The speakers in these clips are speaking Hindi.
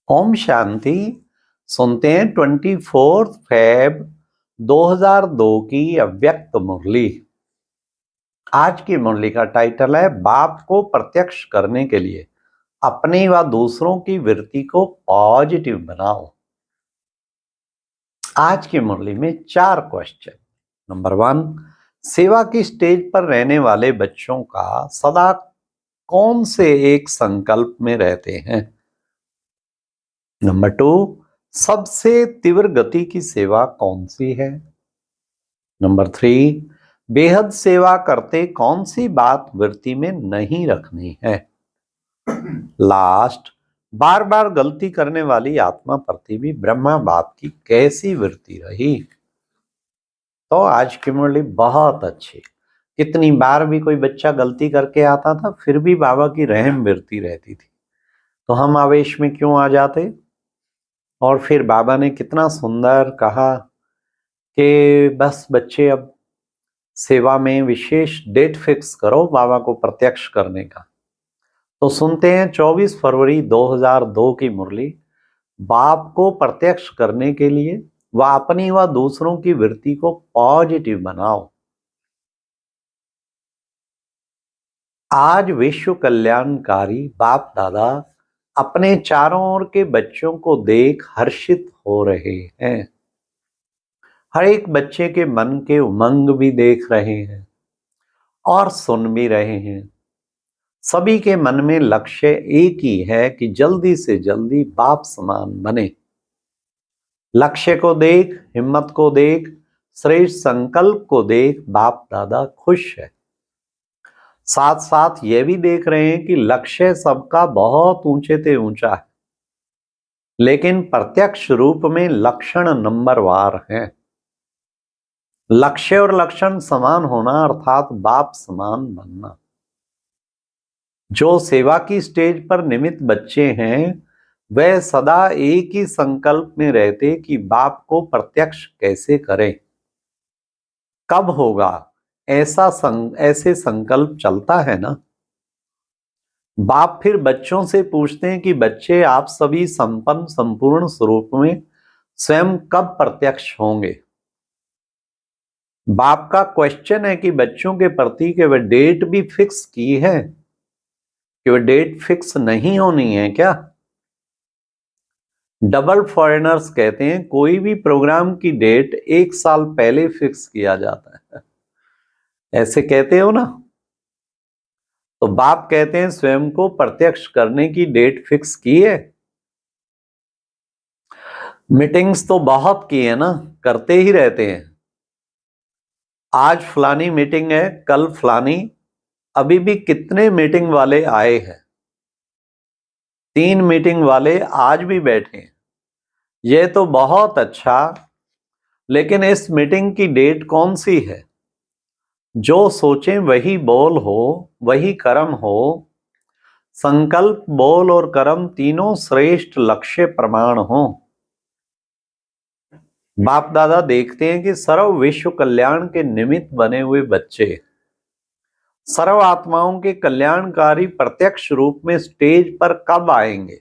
ओम शांति। सुनते हैं 24 फेब 2002 की अव्यक्त मुरली। आज की मुरली का टाइटल है बाप को प्रत्यक्ष करने के लिए अपनी व दूसरों की वृत्ति को पॉजिटिव बनाओ। आज की मुरली में 4 क्वेश्चन। नंबर 1, सेवा की स्टेज पर रहने वाले बच्चों का सदा कौन से एक संकल्प में रहते हैं। नंबर 2, सबसे तीव्र गति की सेवा कौन सी है। नंबर 3, बेहद सेवा करते कौन सी बात वृत्ति में नहीं रखनी है। लास्ट, बार बार गलती करने वाली आत्मा प्रति भी ब्रह्मा बाप की कैसी वृत्ति रही। तो आज की मुरली बहुत अच्छी। कितनी बार भी कोई बच्चा गलती करके आता था फिर भी बाबा की रहम वृत्ति रहती थी, तो हम आवेश में क्यों आ जाते। और फिर बाबा ने कितना सुंदर कहा कि बस बच्चे अब सेवा में विशेष डेट फिक्स करो बाबा को प्रत्यक्ष करने का। तो सुनते हैं 24 फरवरी 2002 की मुरली। बाप को प्रत्यक्ष करने के लिए व अपनी व दूसरों की वृत्ति को पॉजिटिव बनाओ। आज विश्व कल्याणकारी बाप दादा अपने चारों ओर के बच्चों को देख हर्षित हो रहे हैं। हर एक बच्चे के मन के उमंग भी देख रहे हैं और सुन भी रहे हैं। सभी के मन में लक्ष्य एक ही है कि जल्दी से जल्दी बाप समान बने। लक्ष्य को देख, हिम्मत को देख, श्रेष्ठ संकल्प को देख बाप दादा खुश है। साथ साथ ये भी देख रहे हैं कि लक्ष्य सबका बहुत ऊंचे से ऊंचा है, लेकिन प्रत्यक्ष रूप में लक्षण नंबरवार है। लक्ष्य और लक्षण समान होना अर्थात बाप समान बनना। जो सेवा की स्टेज पर निमित्त बच्चे हैं वह सदा एक ही संकल्प में रहते कि बाप को प्रत्यक्ष कैसे करें, कब होगा, ऐसे संकल्प चलता है ना। बाप फिर बच्चों से पूछते हैं कि बच्चे आप सभी संपन्न संपूर्ण स्वरूप में स्वयं कब प्रत्यक्ष होंगे। बाप का क्वेश्चन है कि बच्चों के प्रति कि वह डेट भी फिक्स की है कि वह डेट फिक्स नहीं होनी है क्या। डबल फॉरेनर्स कहते हैं कोई भी प्रोग्राम की डेट 1 साल पहले फिक्स किया जाता है, ऐसे कहते हो ना। तो बाप कहते हैं स्वयं को प्रत्यक्ष करने की डेट फिक्स की है। मीटिंग्स तो बहुत की है ना, करते ही रहते हैं। आज फलानी मीटिंग है, कल फलानी, अभी भी कितने मीटिंग वाले आए हैं। 3 मीटिंग वाले आज भी बैठे हैं, यह तो बहुत अच्छा। लेकिन इस मीटिंग की डेट कौन सी है। जो सोचें वही बोल हो, वही कर्म हो। संकल्प, बोल और कर्म तीनों श्रेष्ठ लक्ष्य प्रमाण हो। बाप दादा देखते हैं कि सर्व विश्व कल्याण के निमित्त बने हुए बच्चे सर्व आत्माओं के कल्याणकारी प्रत्यक्ष रूप में स्टेज पर कब आएंगे।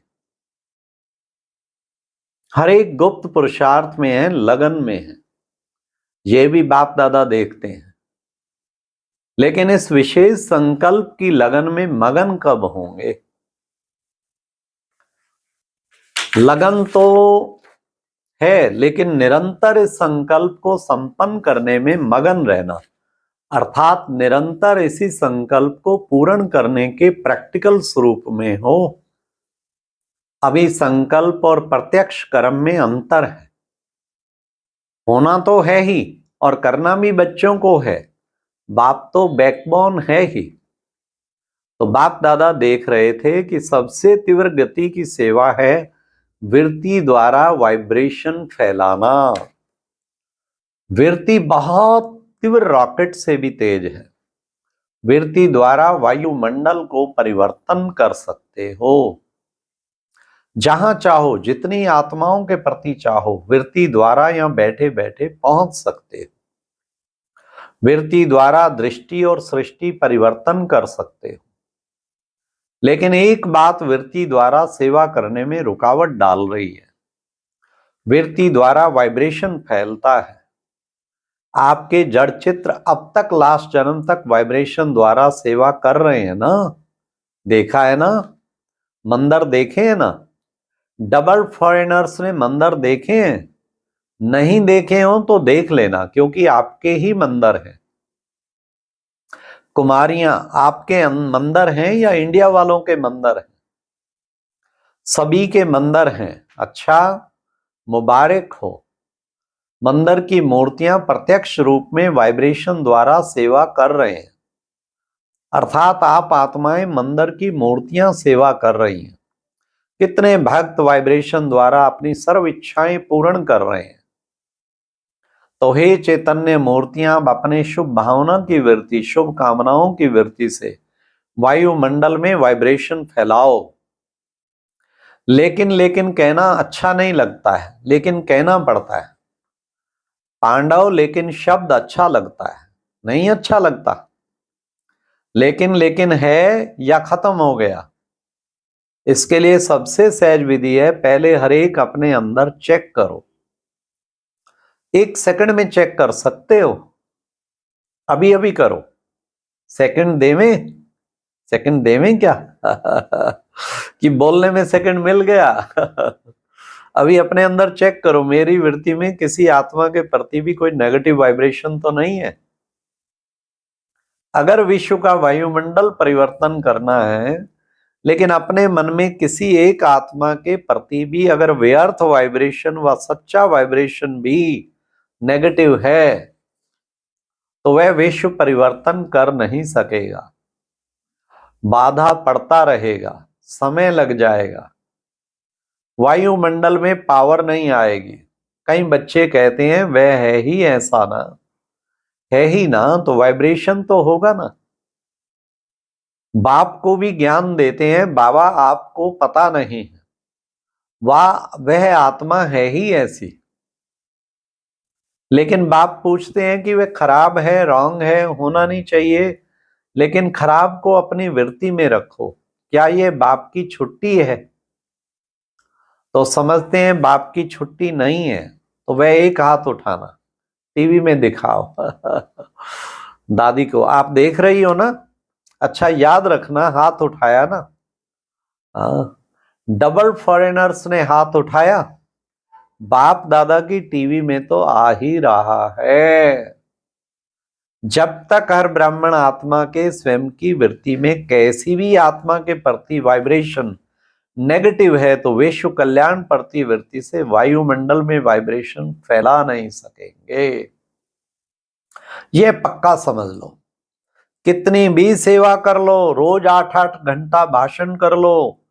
हर एक गुप्त पुरुषार्थ में है, लगन में है, ये भी बाप दादा देखते हैं। लेकिन इस विशेष संकल्प की लगन में मगन कब होंगे। लगन तो है, लेकिन निरंतर इस संकल्प को संपन्न करने में मगन रहना, अर्थात निरंतर इसी संकल्प को पूर्ण करने के प्रैक्टिकल स्वरूप में हो। अभी संकल्प और प्रत्यक्ष कर्म में अंतर है। होना तो है ही और करना भी बच्चों को है। बाप तो बैकबोन है ही। तो बाप दादा देख रहे थे कि सबसे तीव्र गति की सेवा है वृत्ति द्वारा वाइब्रेशन फैलाना। वृत्ति बहुत तीव्र रॉकेट से भी तेज है। वृत्ति द्वारा वायुमंडल को परिवर्तन कर सकते हो। जहां चाहो, जितनी आत्माओं के प्रति चाहो, वृत्ति द्वारा यहां बैठे बैठे पहुंच सकते हो। वृत्ति द्वारा दृष्टि और सृष्टि परिवर्तन कर सकते हो। लेकिन एक बात वृत्ति द्वारा सेवा करने में रुकावट डाल रही है। वृत्ति द्वारा वाइब्रेशन फैलता है। आपके जड़ चित्र अब तक लास्ट जन्म तक वाइब्रेशन द्वारा सेवा कर रहे हैं ना, देखा है ना, मंदिर देखे हैं ना। डबल फॉरेनर्स ने मंदिर देखे हैं, नहीं देखे हो तो देख लेना, क्योंकि आपके ही मंदिर हैं। कुमारियां आपके मंदिर हैं या इंडिया वालों के मंदिर हैं? सभी के मंदिर हैं। अच्छा, मुबारक हो। मंदिर की मूर्तियां प्रत्यक्ष रूप में वाइब्रेशन द्वारा सेवा कर रहे हैं, अर्थात आप आत्माएं मंदिर की मूर्तियां सेवा कर रही हैं। कितने भक्त वाइब्रेशन द्वारा अपनी सर्व इच्छाएं पूर्ण कर रहे हैं। तो हे चैतन्य मूर्तियां, आप अपने शुभ भावना की वृत्ति, शुभ कामनाओं की वृत्ति से वायुमंडल में वाइब्रेशन फैलाओ। लेकिन कहना अच्छा नहीं लगता है, लेकिन कहना पड़ता है। पांडव लेकिन शब्द अच्छा लगता है, नहीं अच्छा लगता। लेकिन है या खत्म हो गया। इसके लिए सबसे सहज विधि है, पहले हर एक अपने अंदर चेक करो। 1 सेकंड में चेक कर सकते हो, अभी अभी करो। सेकंड देवें, सेकंड देवें क्या कि बोलने में सेकंड मिल गया अभी अपने अंदर चेक करो, मेरी वृत्ति में किसी आत्मा के प्रति भी कोई नेगेटिव वाइब्रेशन तो नहीं है। अगर विश्व का वायुमंडल परिवर्तन करना है, लेकिन अपने मन में किसी एक आत्मा के प्रति भी अगर व्यर्थ वाइब्रेशन व सच्चा वाइब्रेशन भी नेगेटिव है, तो वह विश्व परिवर्तन कर नहीं सकेगा। बाधा पड़ता रहेगा, समय लग जाएगा, वायुमंडल में पावर नहीं आएगी। कई बच्चे कहते हैं वह है ही ऐसा ना, है ही ना, तो वाइब्रेशन तो होगा ना। बाप को भी ज्ञान देते हैं, बाबा आपको पता नहीं है, वह आत्मा है ही ऐसी। लेकिन बाप पूछते हैं कि वह खराब है, रॉन्ग है, होना नहीं चाहिए, लेकिन खराब को अपनी वृत्ति में रखो। क्या ये बाप की छुट्टी है? तो समझते हैं बाप की छुट्टी नहीं है, तो वह एक हाथ उठाना, टीवी में दिखाओ दादी को, आप देख रही हो ना, अच्छा याद रखना हाथ उठाया ना। डबल फॉरेनर्स ने हाथ उठाया, बाप दादा की टीवी में तो आ ही रहा है। जब तक हर ब्राह्मण आत्मा के स्वयं की वृत्ति में कैसी भी आत्मा के प्रति वाइब्रेशन नेगेटिव है, तो विश्व कल्याण प्रति वृत्ति से वायुमंडल में वाइब्रेशन फैला नहीं सकेंगे। यह पक्का समझ लो। कितनी भी सेवा कर लो, रोज 8-8 घंटा भाषण कर लो,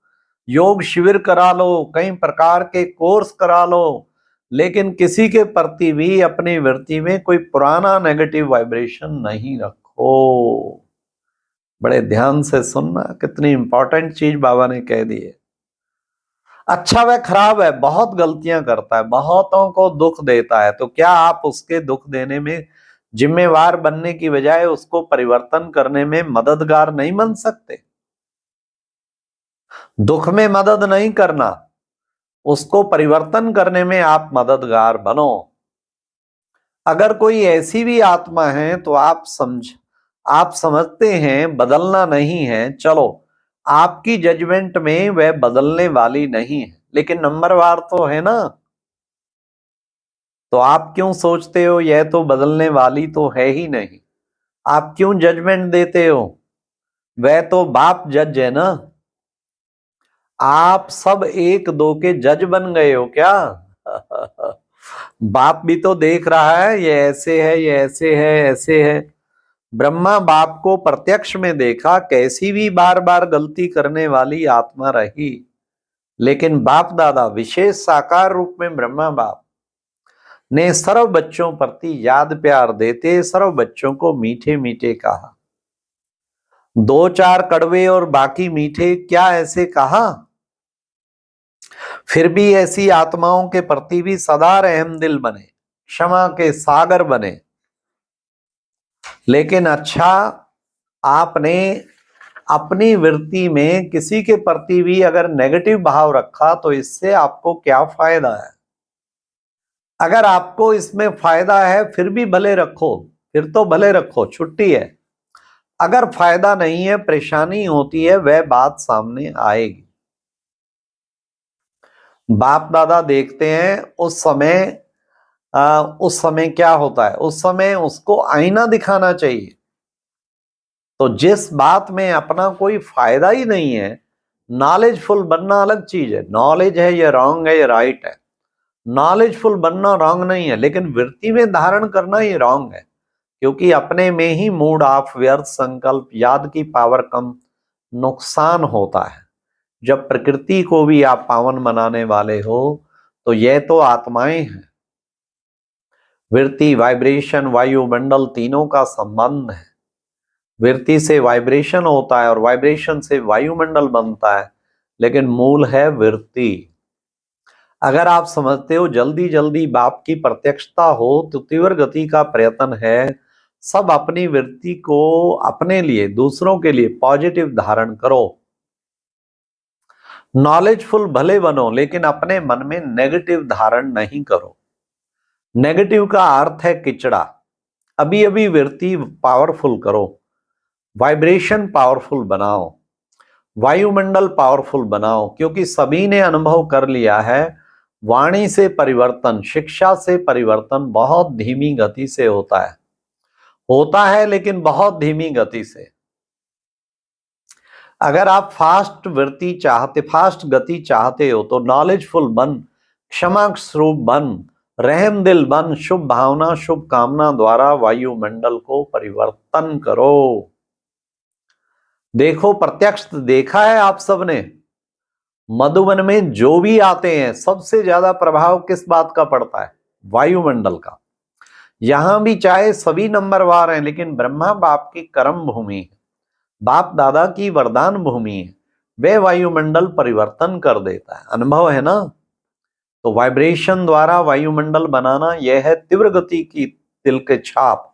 योग शिविर करा लो, कई प्रकार के कोर्स करा लो, लेकिन किसी के प्रति भी अपनी वृत्ति में कोई पुराना नेगेटिव वाइब्रेशन नहीं रखो। बड़े ध्यान से सुनना, कितनी इंपॉर्टेंट चीज बाबा ने कह दी है। अच्छा वह खराब है, बहुत गलतियां करता है, बहुतों को दुख देता है, तो क्या आप उसके दुख देने में जिम्मेवार बनने की बजाय उसको परिवर्तन करने में मददगार नहीं बन सकते? दुख में मदद नहीं करना, उसको परिवर्तन करने में आप मददगार बनो। अगर कोई ऐसी भी आत्मा है तो आप समझते हैं बदलना नहीं है, चलो आपकी जजमेंट में वह बदलने वाली नहीं है, लेकिन नंबरवार तो है ना, तो आप क्यों सोचते हो यह तो बदलने वाली तो है ही नहीं? आप क्यों जजमेंट देते हो? वह तो बाप जज है ना। आप सब एक दो के जज बन गए हो क्या बाप भी तो देख रहा है, ये ऐसे है, ये ऐसे है, ऐसे है। ब्रह्मा बाप को प्रत्यक्ष में देखा, कैसी भी बार बार गलती करने वाली आत्मा रही, लेकिन बाप दादा विशेष साकार रूप में ब्रह्मा बाप ने सर्व बच्चों प्रति याद प्यार देते सर्व बच्चों को मीठे मीठे कहा। 2-4 कड़वे और बाकी मीठे क्या ऐसे कहा? फिर भी ऐसी आत्माओं के प्रति भी सदा रहम दिल बने, क्षमा के सागर बने। लेकिन अच्छा, आपने अपनी वृत्ति में किसी के प्रति भी अगर नेगेटिव भाव रखा तो इससे आपको क्या फायदा है? अगर आपको इसमें फायदा है फिर भी भले रखो, फिर तो भले रखो, छुट्टी है। अगर फायदा नहीं है, परेशानी होती है, वह बात सामने आएगी। बाप दादा देखते हैं उस समय क्या होता है, उस समय उसको आईना दिखाना चाहिए। तो जिस बात में अपना कोई फायदा ही नहीं है, नॉलेजफुल बनना अलग चीज है। नॉलेज है ये रॉन्ग है, ये राइट है। नॉलेजफुल बनना रॉन्ग नहीं है, लेकिन वृत्ति में धारण करना ये रॉन्ग है, क्योंकि अपने में ही मूड ऑफ, व्यर्थ संकल्प, याद की पावर कम, नुकसान होता है। जब प्रकृति को भी आप पावन बनाने वाले हो तो यह तो आत्माएं हैं। वृत्ति, वाइब्रेशन, वायुमंडल तीनों का संबंध है। वृत्ति से वाइब्रेशन होता है और वाइब्रेशन से वायुमंडल बनता है, लेकिन मूल है वृत्ति। अगर आप समझते हो जल्दी जल्दी बाप की प्रत्यक्षता हो तो तीव्र गति का प्रयत्न है। सब अपनी वृत्ति को अपने लिए, दूसरों के लिए पॉजिटिव धारण करो। नॉलेजफुल भले बनो, लेकिन अपने मन में नेगेटिव धारण नहीं करो। नेगेटिव का अर्थ है किचड़ा। अभी अभी वृत्ति पावरफुल करो, वाइब्रेशन पावरफुल बनाओ, वायुमंडल पावरफुल बनाओ, क्योंकि सभी ने अनुभव कर लिया है वाणी से परिवर्तन, शिक्षा से परिवर्तन बहुत धीमी गति से होता है, लेकिन बहुत धीमी गति से। अगर आप फास्ट गति चाहते हो तो नॉलेजफुल बन, क्षमा स्वरूप बन, रहम दिल बन, शुभ भावना, शुभ कामना द्वारा वायुमंडल को परिवर्तन करो। देखो, प्रत्यक्ष देखा है आप सबने, मधुबन में जो भी आते हैं सबसे ज्यादा प्रभाव किस बात का पड़ता है? वायुमंडल का। यहां भी चाहे सभी नंबरवार हैं, लेकिन ब्रह्मा बाप की कर्म भूमि है, बाप दादा की वरदान भूमि है, वे वायुमंडल परिवर्तन कर देता है। अनुभव है ना? तो वाइब्रेशन द्वारा वायुमंडल बनाना यह है तीव्र गति की तिल के छाप।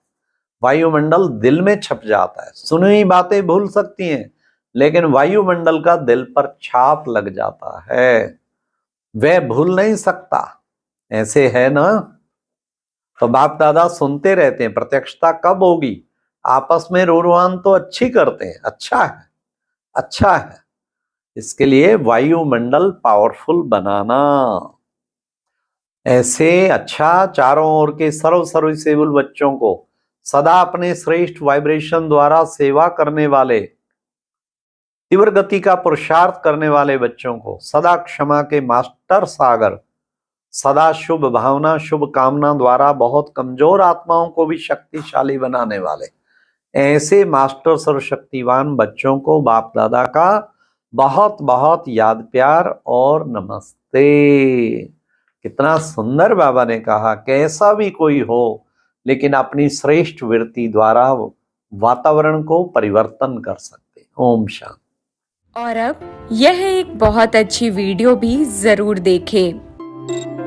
वायुमंडल दिल में छप जाता है। सुनी हुई बातें भूल सकती हैं, लेकिन वायुमंडल का दिल पर छाप लग जाता है, वह भूल नहीं सकता। ऐसे है ना? तो बाप दादा सुनते रहते हैं, प्रत्यक्षता कब होगी? आपस में रोरवान तो अच्छी करते हैं, अच्छा है। इसके लिए वायुमंडल पावरफुल बनाना, ऐसे अच्छा चारों ओर के सर्विसेबल बच्चों को, सदा अपने श्रेष्ठ वाइब्रेशन द्वारा सेवा करने वाले, तीव्र गति का पुरुषार्थ करने वाले बच्चों को, सदा क्षमा के मास्टर सागर, सदा शुभ भावना, शुभ कामना द्वारा बहुत कमजोर आत्माओं को भी शक्तिशाली बनाने वाले, ऐसे मास्टर सर्वशक्तिवान बच्चों को बाप दादा का बहुत बहुत याद, प्यार और नमस्ते। कितना सुंदर बाबा ने कहा, कैसा भी कोई हो लेकिन अपनी श्रेष्ठ वृत्ति द्वारा वातावरण को परिवर्तन कर सकते। ओम शांति। और अब यह एक बहुत अच्छी वीडियो भी जरूर देखें।